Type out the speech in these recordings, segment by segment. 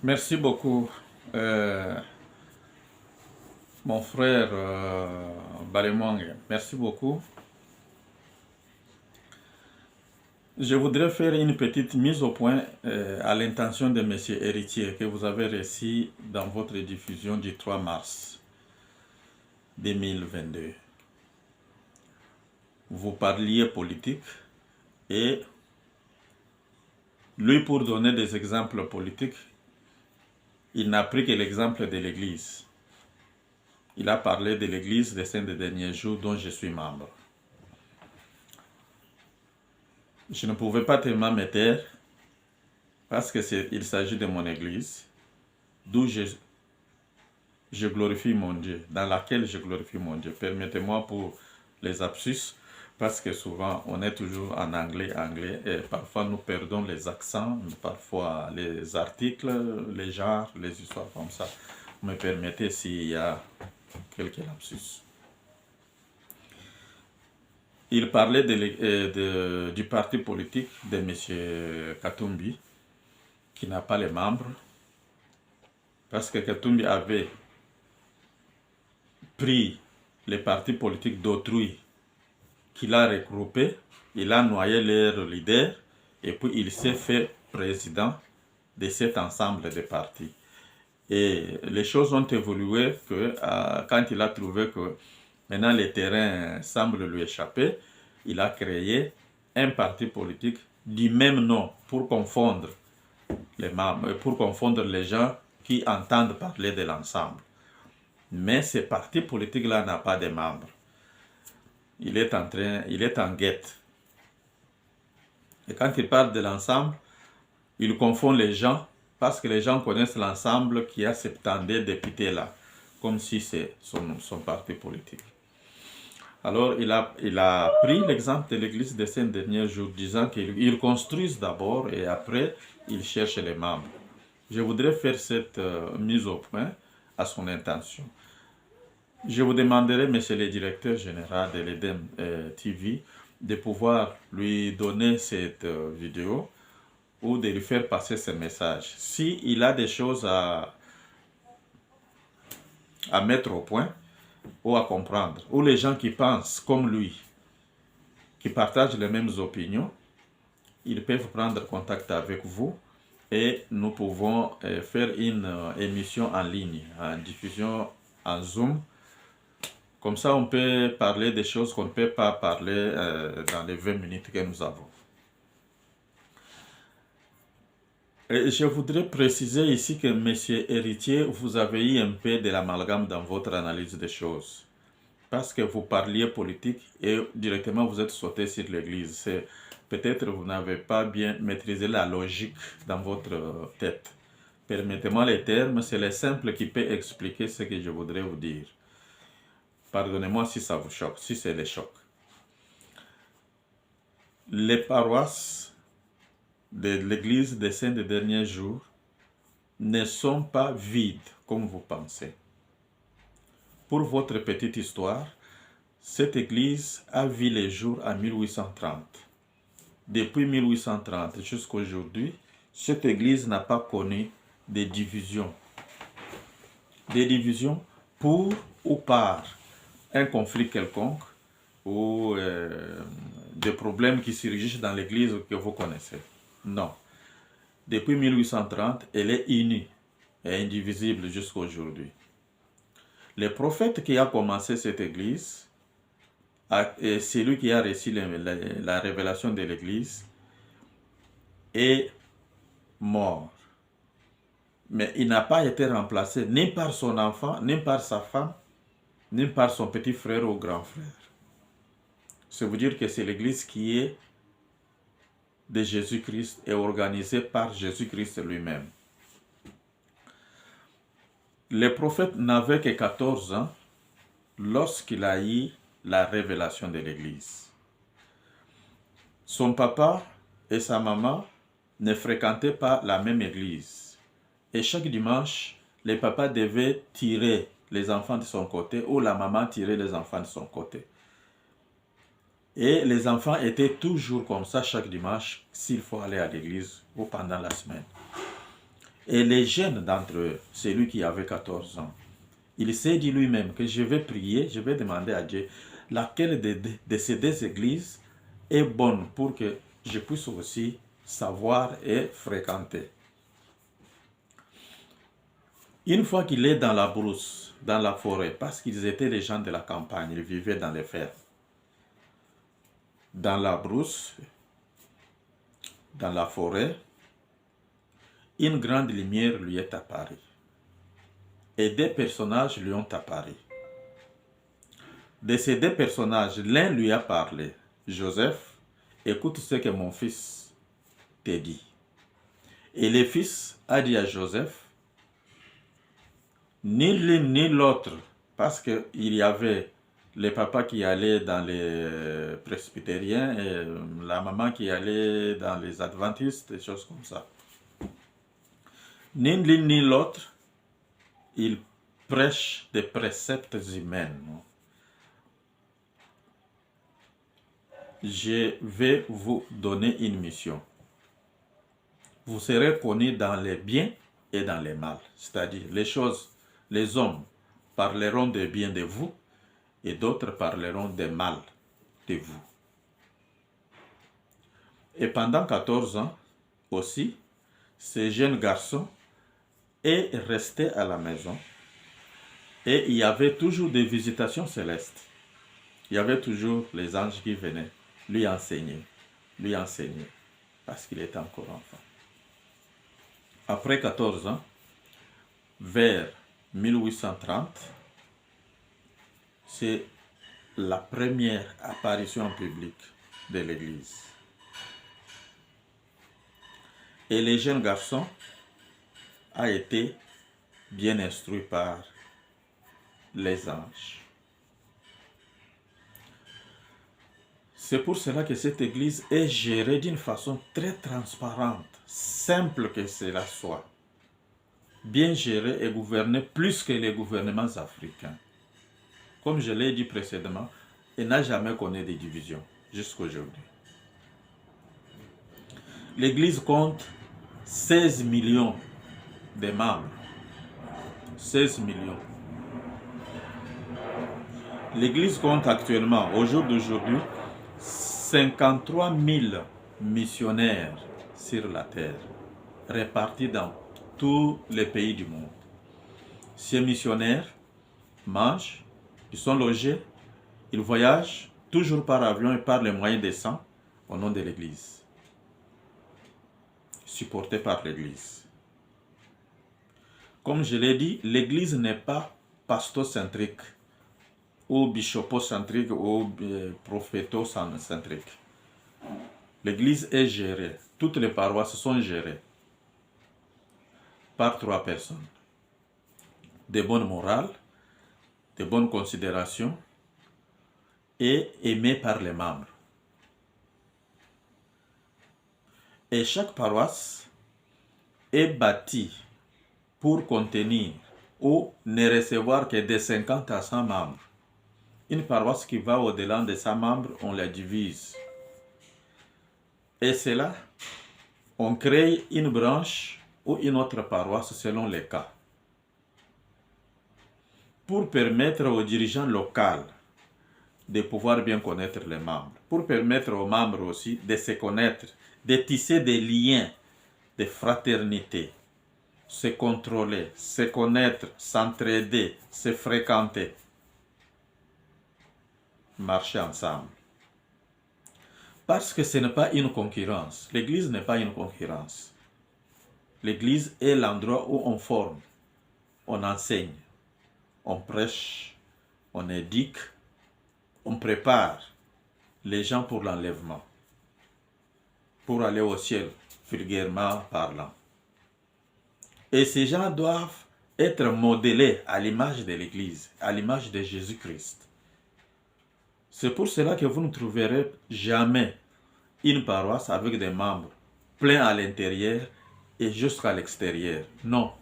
Merci beaucoup, euh, mon frère Balemwangue. Merci beaucoup. Je voudrais faire une petite mise au point à l'intention de Monsieur Héritier que vous avez reçu dans votre diffusion du 3 mars 2022. Vous parliez politique et lui, pour donner des exemples politiques, il n'a pris que l'exemple de l'Église. Il a parlé de l'Église des Saints des derniers jours dont je suis membre. Je ne pouvais pas tellement me taire parce qu'il s'agit de mon Église, d'où je glorifie mon Dieu, dans laquelle je glorifie mon Dieu. Permettez-moi pour les absus, parce que souvent on est toujours en anglais, et parfois nous perdons les accents, parfois les articles, les genres, les histoires comme ça. Vous me permettez s'il y a quelques lapsus. Il parlait du parti politique de M. Katumbi, qui n'a pas les membres, parce que Katumbi avait pris les partis politiques d'autrui qu'il a regroupés, il a noyé leurs leaders, et puis il s'est fait président de cet ensemble de partis. Et les choses ont évolué que quand il a trouvé que maintenant les terrains semblent lui échapper, il a créé un parti politique du même nom pour confondre les membres, pour confondre les gens qui entendent parler de l'ensemble. Mais ce parti politique-là n'a pas de membres. Il est en guette. Et quand il parle de l'ensemble, il confond les gens parce que les gens connaissent l'ensemble qui a 70 députés là, comme si c'est son parti politique. Alors il a pris l'exemple de l'Église des 5 derniers jours, disant qu'ils construisent d'abord et après ils cherchent les membres. Je voudrais faire cette mise au point à son intention. Je vous demanderai, monsieur le directeur général de l'EDEM TV, de pouvoir lui donner cette vidéo ou de lui faire passer ce message. S'il a des choses à mettre au point ou à comprendre, ou les gens qui pensent comme lui, qui partagent les mêmes opinions, ils peuvent prendre contact avec vous et nous pouvons faire une émission en ligne, en diffusion en Zoom. Comme ça, on peut parler des choses qu'on ne peut pas parler dans les 20 minutes que nous avons. Et je voudrais préciser ici que, monsieur Héritier, vous avez eu un peu de l'amalgame dans votre analyse des choses. Parce que vous parliez politique et directement vous êtes sauté sur l'Église. Peut-être vous n'avez pas bien maîtrisé la logique dans votre tête. Permettez-moi les termes, c'est le simple qui peut expliquer ce que je voudrais vous dire. Pardonnez-moi si ça vous choque, si c'est le choc. Les paroisses de l'Église des Saints des derniers jours ne sont pas vides comme vous pensez. Pour votre petite histoire, cette église a vu les jours en 1830. Depuis 1830 jusqu'à aujourd'hui, cette église n'a pas connu de divisions. Des divisions pour ou par un conflit quelconque ou des problèmes qui surgissent dans l'église que vous connaissez. Non. Depuis 1830, elle est unie et indivisible jusqu'à aujourd'hui. Le prophète qui a commencé cette église, c'est lui qui a reçu la révélation de l'église, est mort. Mais il n'a pas été remplacé ni par son enfant, ni par sa femme, ni par son petit frère ou grand frère. Ça veut dire que c'est l'église qui est de Jésus-Christ et organisée par Jésus-Christ lui-même. Le prophète n'avait que 14 ans lorsqu'il a eu la révélation de l'église. Son papa et sa maman ne fréquentaient pas la même église. Et chaque dimanche, le papa devait tirer les enfants de son côté ou la maman tirer les enfants de son côté. Et les enfants étaient toujours comme ça chaque dimanche s'il faut aller à l'église ou pendant la semaine. Et les jeunes d'entre eux, celui qui avait 14 ans, il s'est dit lui-même que je vais prier, je vais demander à Dieu laquelle de ces deux églises est bonne pour que je puisse aussi savoir et fréquenter. Une fois qu'il est dans la brousse, dans la forêt, parce qu'ils étaient des gens de la campagne, ils vivaient dans les fermes. Dans la brousse, dans la forêt, une grande lumière lui est apparue. Et deux personnages lui ont apparu. De ces deux personnages, l'un lui a parlé. Joseph, écoute ce que mon fils te dit. Et le fils a dit à Joseph, ni l'une ni l'autre, parce qu'il y avait le papa qui allait dans les presbytériens et la maman qui allait dans les adventistes, des choses comme ça. Ni l'une ni l'autre, il prêche des préceptes humains. Je vais vous donner une mission. Vous serez connus dans les biens et dans les mal. C'est-à-dire, les hommes parleront des biens de vous et d'autres parleront des mal de vous. Et pendant 14 ans aussi, ce jeune garçon est resté à la maison et il y avait toujours des visitations célestes. Il y avait toujours les anges qui venaient lui enseigner, parce qu'il était encore enfant. Après 14 ans, vers 1830, c'est la première apparition publique de l'Église. Et le jeune garçon a été bien instruit par les anges. C'est pour cela que cette église est gérée d'une façon très transparente, simple que cela soit. Bien gérée et gouvernée plus que les gouvernements africains. Comme je l'ai dit précédemment, elle n'a jamais connu de division jusqu'à aujourd'hui. L'église compte 16 millions de membres. 16 millions. L'église compte actuellement, au jour d'aujourd'hui, 53 000 missionnaires sur la terre, répartis dans tous les pays du monde. Ces missionnaires mangent, ils sont logés, ils voyagent toujours par avion et par les moyens décents au nom de l'Église, supportés par l'Église. Comme je l'ai dit, l'Église n'est pas pastocentrique ou bishopocentrique ou prophétocentrique. L'Église est gérée, toutes les paroisses sont gérées par 3 personnes. De bonnes morales, de bonnes considérations et aimées par les membres. Et chaque paroisse est bâtie pour contenir ou ne recevoir que de 50 à 100 membres. Une paroisse qui va au-delà de 100 membres, on la divise. Et c'est là, on crée une branche ou une autre paroisse selon les cas. Pour permettre aux dirigeants locaux de pouvoir bien connaître les membres. Pour permettre aux membres aussi de se connaître, de tisser des liens de fraternité, se contrôler, se connaître, s'entraider, se fréquenter. Marcher ensemble. Parce que ce n'est pas une concurrence. L'église n'est pas une concurrence. L'église est l'endroit où on forme, on enseigne, on prêche, on éduque, on prépare les gens pour l'enlèvement, pour aller au ciel, vulgairement parlant. Et ces gens doivent être modélés à l'image de l'église, à l'image de Jésus-Christ. C'est pour cela que vous ne trouverez jamais une paroisse avec des membres pleins à l'intérieur et jusqu'à l'extérieur. Non.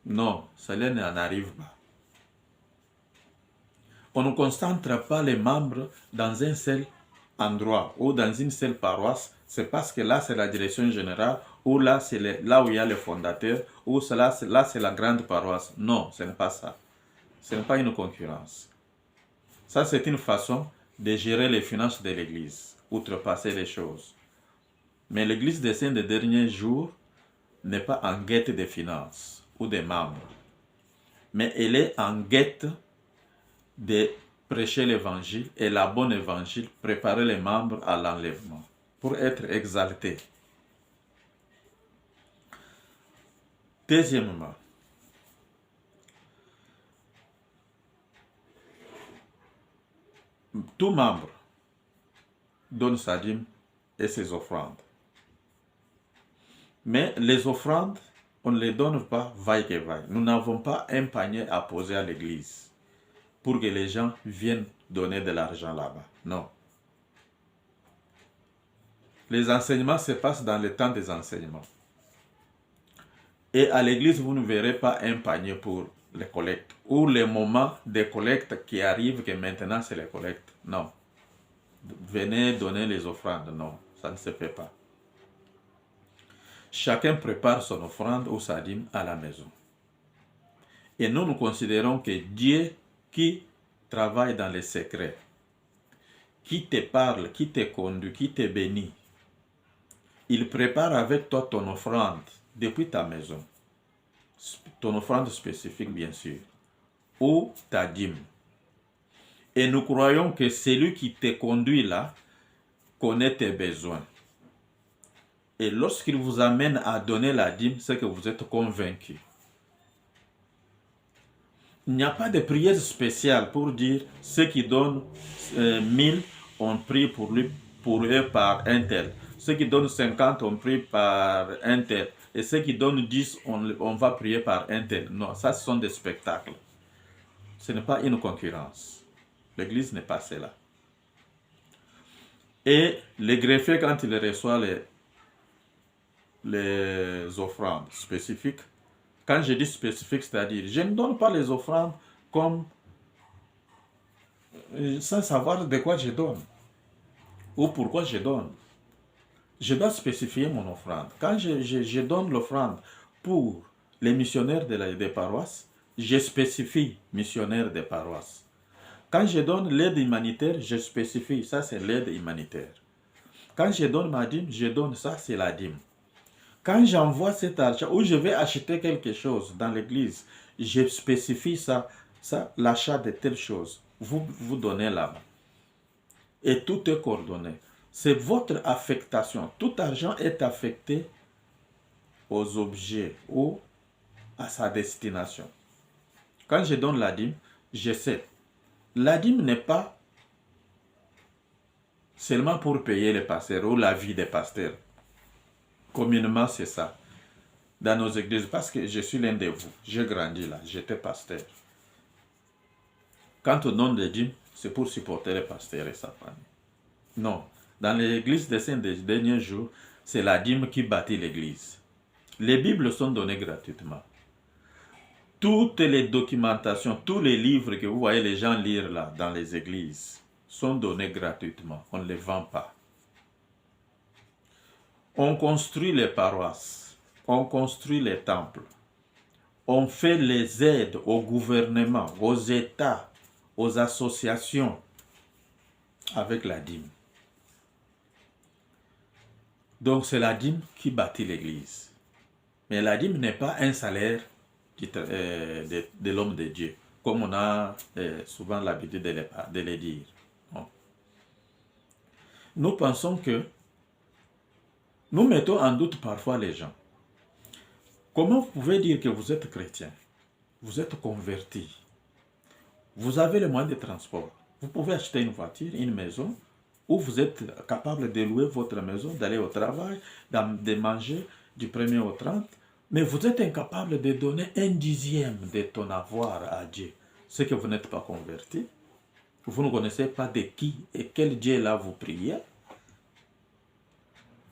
Non, cela n'en arrive pas. On ne concentre pas les membres dans un seul endroit ou dans une seule paroisse C'est parce que là, c'est la direction générale, ou là, c'est là où il y a le fondateur, ou là, c'est la grande paroisse. Non, ce n'est pas ça. Ce n'est pas une concurrence. Ça, c'est une façon de gérer les finances de l'Église, outrepasser les choses. Mais l'Église des Saints des derniers jours n'est pas en guette des finances ou des membres, mais elle est en guette de prêcher l'évangile et la bonne évangile, préparer les membres à l'enlèvement pour être exaltés. Deuxièmement, tout membre donne sa dîme et ses offrandes. Mais les offrandes, on ne les donne pas vaille que vaille. Nous n'avons pas un panier à poser à l'église pour que les gens viennent donner de l'argent là-bas. Non. Les enseignements se passent dans le temps des enseignements. Et à l'église, vous ne verrez pas un panier pour les collectes. Ou les moments de collecte qui arrivent, que maintenant c'est les collectes. Non. Venez donner les offrandes. Non, ça ne se fait pas. Chacun prépare son offrande ou sa dîme à la maison. Et nous considérons que Dieu qui travaille dans les secrets, qui te parle, qui te conduit, qui te bénit, il prépare avec toi ton offrande depuis ta maison. Ton offrande spécifique, bien sûr, ou ta dîme. Et nous croyons que celui qui te conduit là connaît tes besoins. Et lorsqu'il vous amène à donner la dîme, c'est que vous êtes convaincu. Il n'y a pas de prière spéciale pour dire ceux qui donnent 1000, on prie pour eux par un tel. Ceux qui donnent 50, on prie par un tel. Et ceux qui donnent 10, on va prier par un tel. Non, ça, ce sont des spectacles. Ce n'est pas une concurrence. L'église n'est pas cela. Et le greffier, quand il reçoit les offrandes spécifiques, quand je dis spécifique, c'est-à-dire, je ne donne pas les offrandes comme sans savoir de quoi je donne ou pourquoi je donne. Je dois spécifier mon offrande. Quand je donne l'offrande pour les missionnaires des paroisses, je spécifie missionnaires des paroisses. Quand je donne l'aide humanitaire, je spécifie, ça c'est l'aide humanitaire. Quand je donne ma dîme, je donne ça, c'est la dîme. Quand j'envoie cet argent, ou je vais acheter quelque chose dans l'église, je spécifie ça l'achat de telle chose. Vous donnez là-bas. Et tout est coordonné. C'est votre affectation. Tout argent est affecté aux objets ou à sa destination. Quand je donne la dîme, je sais. La dîme n'est pas seulement pour payer les pasteurs ou la vie des pasteurs. Communément, c'est ça. Dans nos églises, parce que je suis l'un de vous. J'ai grandi là, j'étais pasteur. Quand on donne des dîmes, c'est pour supporter les pasteurs et sa famille. Non. Dans l'église des saints des derniers jours, c'est la dîme qui bâtit l'église. Les Bibles sont données gratuitement. Toutes les documentations, tous les livres que vous voyez les gens lire là, dans les églises, sont donnés gratuitement. On ne les vend pas. On construit les paroisses, on construit les temples, on fait les aides au gouvernement, aux États, aux associations avec la dîme. Donc c'est la dîme qui bâtit l'église. Mais la dîme n'est pas un salaire de l'homme de Dieu, comme on a souvent l'habitude de le dire. Non. Nous pensons que nous mettons en doute parfois les gens. Comment vous pouvez dire que vous êtes chrétien? Vous êtes converti. Vous avez le moyen de transport. Vous pouvez acheter une voiture, une maison, ou vous êtes capable de louer votre maison, d'aller au travail, de manger du 1er au 30. Mais vous êtes incapable de donner 1/10 de ton avoir à Dieu. C'est que vous n'êtes pas converti. Vous ne connaissez pas de qui et quel Dieu là vous priez.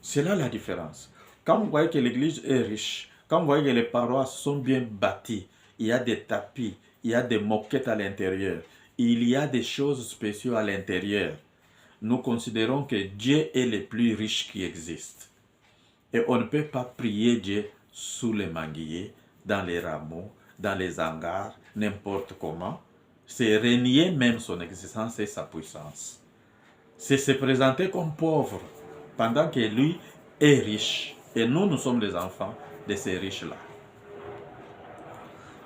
C'est là la différence. Quand vous voyez que l'église est riche, quand vous voyez que les paroisses sont bien bâties, il y a des tapis, il y a des moquettes à l'intérieur, il y a des choses spéciales à l'intérieur. nous considérons que Dieu est le plus riche qui existe. Et on ne peut pas prier Dieu sous les manguiers, dans les rameaux, dans les hangars, n'importe comment. C'est renier même son existence et sa puissance. C'est se présenter comme pauvre, pendant que lui est riche. Et nous, nous sommes les enfants de ces riches-là.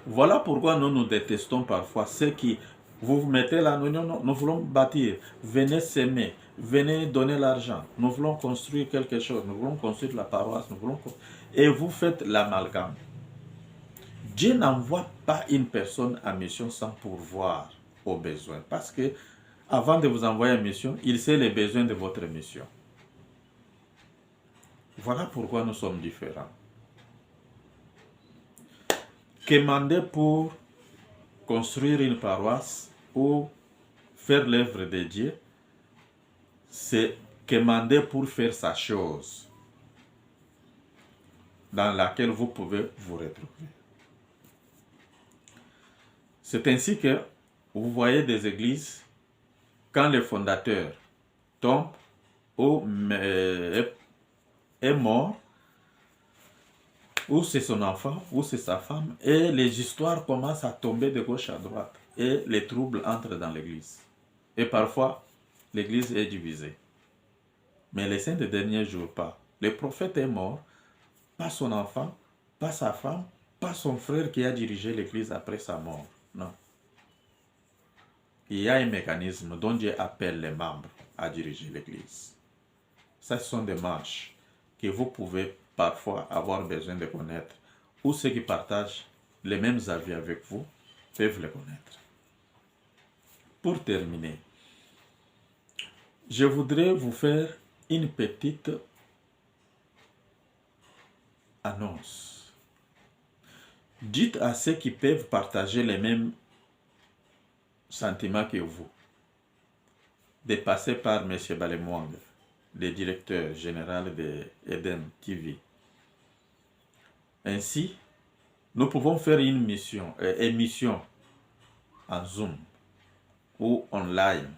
Voilà pourquoi nous détestons parfois ceux qui, vous vous mettez là, nous voulons bâtir, venez s'aimer, venez donner l'argent, nous voulons construire quelque chose, nous voulons construire la paroisse, et vous faites l'amalgame. Dieu n'envoie pas une personne en mission sans pourvoir aux besoins, parce que avant de vous envoyer en mission, il sait les besoins de votre mission. Voilà pourquoi nous sommes différents. Quémander pour construire une paroisse ou faire l'œuvre de Dieu, c'est quémander pour faire sa chose dans laquelle vous pouvez vous retrouver. C'est ainsi que vous voyez des églises, quand le fondateur tombe ou est mort, ou c'est son enfant, ou c'est sa femme, et les histoires commencent à tomber de gauche à droite, et les troubles entrent dans l'église. Et parfois, l'église est divisée. Mais les saints des derniers jours, pas. Le prophète est mort, pas son enfant, pas sa femme, pas son frère qui a dirigé l'église après sa mort. Non. Il y a un mécanisme dont Dieu appelle les membres à diriger l'église. Ça, ce sont des marches que vous pouvez parfois avoir besoin de connaître, ou ceux qui partagent les mêmes avis avec vous peuvent les connaître. Pour terminer, je voudrais vous faire une petite annonce. Dites à ceux qui peuvent partager les mêmes sentiments que vous de passer par M. Balemwang, le directeur général de Eden TV. Ainsi, nous pouvons faire une émission en Zoom ou online.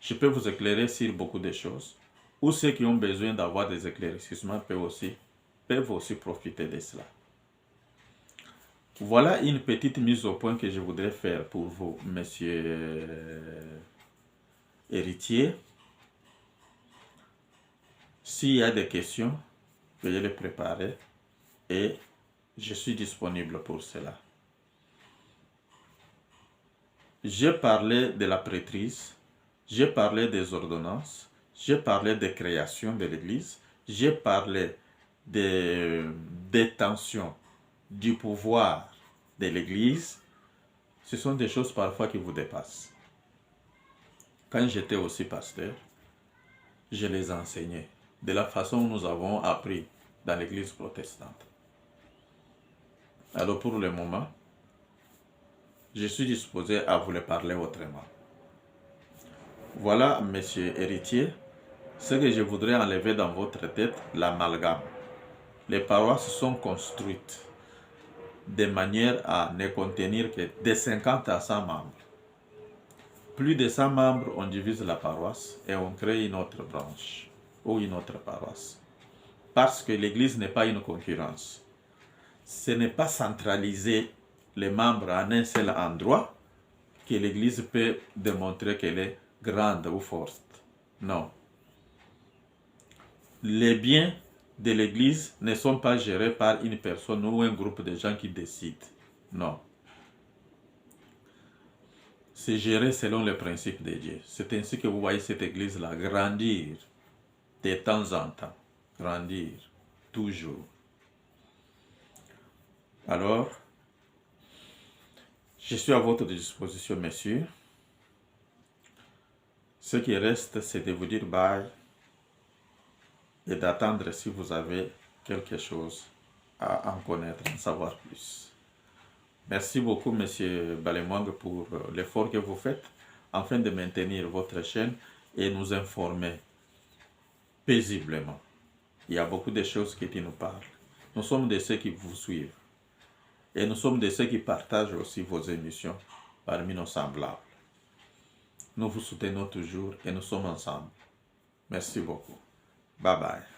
Je peux vous éclairer sur beaucoup de choses, ou ceux qui ont besoin d'avoir des éclaircissements peuvent aussi profiter de cela. Voilà une petite mise au point que je voudrais faire pour vous, monsieur héritier. S'il y a des questions, veuillez les préparer et je suis disponible pour cela. J'ai parlé de la prêtrise, j'ai parlé des ordonnances, j'ai parlé des créations de l'Église, j'ai parlé des détentions du pouvoir de l'Église. Ce sont des choses parfois qui vous dépassent. Quand j'étais aussi pasteur, je les enseignais de la façon où nous avons appris dans l'Église protestante. Alors pour le moment, je suis disposé à vous les parler autrement. Voilà, monsieur héritier, ce que je voudrais enlever dans votre tête, l'amalgame. Les paroisses sont construites de manière à ne contenir que de 50 à 100 membres. Plus de 100 membres, on divise la paroisse et on crée une autre branche ou une autre paroisse. Parce que l'Église n'est pas une concurrence. Ce n'est pas centraliser les membres en un seul endroit que l'Église peut démontrer qu'elle est grande ou forte. Non. Les biens de l'Église ne sont pas gérés par une personne ou un groupe de gens qui décident. Non. C'est géré selon les principes de Dieu. C'est ainsi que vous voyez cette Église-là grandir de temps en temps. Grandir toujours. Alors, je suis à votre disposition, messieurs. Ce qui reste, c'est de vous dire bye et d'attendre si vous avez quelque chose à en connaître, en savoir plus. Merci beaucoup, monsieur Balemwang, pour l'effort que vous faites afin de maintenir votre chaîne et nous informer paisiblement. Il y a beaucoup de choses qui nous parlent. Nous sommes de ceux qui vous suivent. Et nous sommes de ceux qui partagent aussi vos émissions parmi nos semblables. nous vous soutenons toujours et nous sommes ensemble. Merci beaucoup. Bye bye.